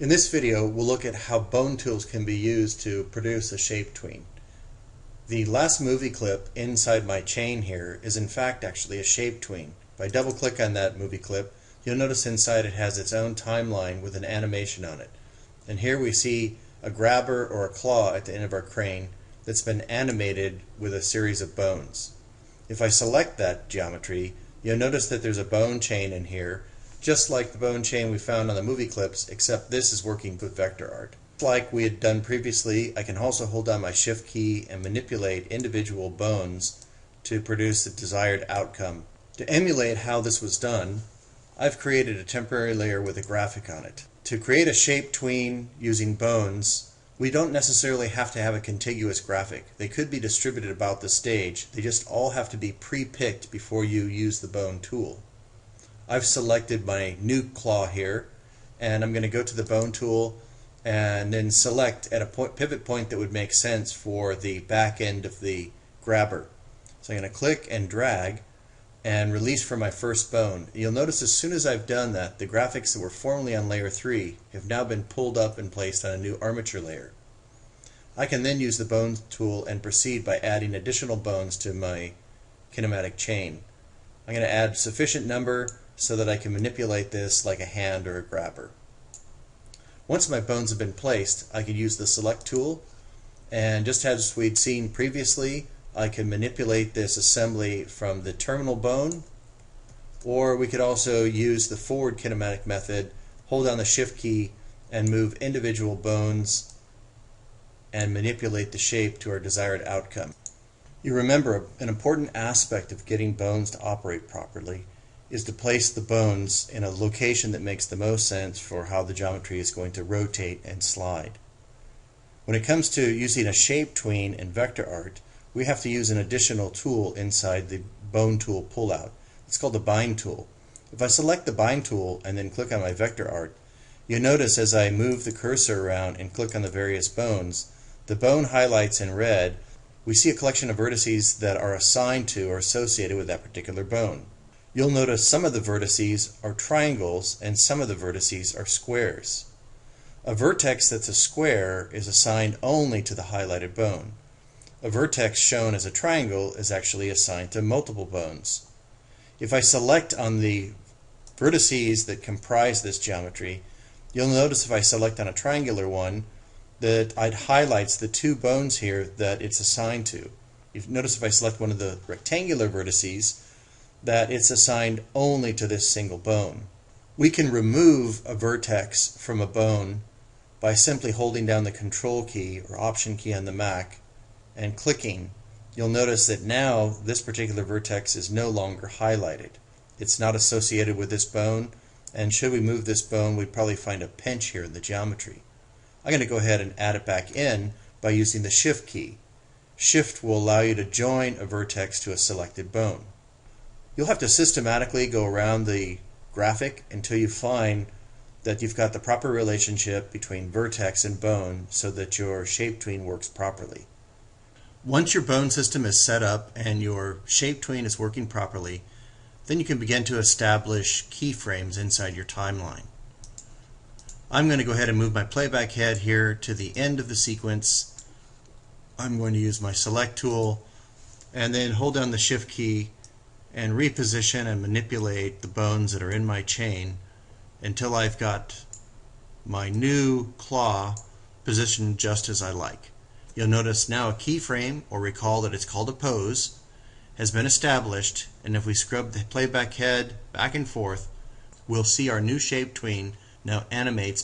In this video, we'll look at how bone tools can be used to produce a shape tween. The last movie clip inside my chain here is in fact actually a shape tween. If I double click on that movie clip, you'll notice inside it has its own timeline with an animation on it. And here we see a grabber or a claw at the end of our crane that's been animated with a series of bones. If I select that geometry, you'll notice that there's a bone chain in here, just like the bone chain we found on the movie clips, except this is working with vector art. Like we had done previously, I can also hold down my shift key and manipulate individual bones to produce the desired outcome. To emulate how this was done, I've created a temporary layer with a graphic on it. To create a shape tween using bones, we don't necessarily have to have a contiguous graphic. They could be distributed about the stage. They just all have to be pre-picked before you use the bone tool. I've selected my new claw here, and I'm going to go to the bone tool and then select at a pivot point that would make sense for the back end of the grabber. So I'm going to click and drag and release from my first bone. You'll notice as soon as I've done that, the graphics that were formerly on layer 3 have now been pulled up and placed on a new armature layer. I can then use the bone tool and proceed by adding additional bones to my kinematic chain. I'm going to add sufficient number so that I can manipulate this like a hand or a grabber. Once my bones have been placed, I could use the select tool, and just as we'd seen previously, I can manipulate this assembly from the terminal bone, or we could also use the forward kinematic method, hold down the shift key and move individual bones and manipulate the shape to our desired outcome. You remember, an important aspect of getting bones to operate properly is to place the bones in a location that makes the most sense for how the geometry is going to rotate and slide. When it comes to using a shape tween in vector art, we have to use an additional tool inside the bone tool pullout. It's called the bind tool. If I select the bind tool and then click on my vector art, you'll notice as I move the cursor around and click on the various bones, the bone highlights in red. We see a collection of vertices that are assigned to or associated with that particular bone. You'll notice some of the vertices are triangles and some of the vertices are squares. A vertex that's a square is assigned only to the highlighted bone. A vertex shown as a triangle is actually assigned to multiple bones. If I select on the vertices that comprise this geometry, you'll notice if I select on a triangular one that it highlights the two bones here that it's assigned to. You notice if I select one of the rectangular vertices that it's assigned only to this single bone. We can remove a vertex from a bone by simply holding down the Control key or Option key on the Mac and clicking. You'll notice that now this particular vertex is no longer highlighted. It's not associated with this bone, and should we move this bone, we'd probably find a pinch here in the geometry. I'm going to go ahead and add it back in by using the Shift key. Shift will allow you to join a vertex to a selected bone. You'll have to systematically go around the graphic until you find that you've got the proper relationship between vertex and bone so that your shape tween works properly. Once your bone system is set up and your shape tween is working properly, then you can begin to establish keyframes inside your timeline. I'm going to go ahead and move my playback head here to the end of the sequence. I'm going to use my select tool and then hold down the shift key and reposition and manipulate the bones that are in my chain until I've got my new claw positioned just as I like. You'll notice now a keyframe, or recall that it's called a pose, has been established, and if we scrub the playback head back and forth, we'll see our new shape tween now animates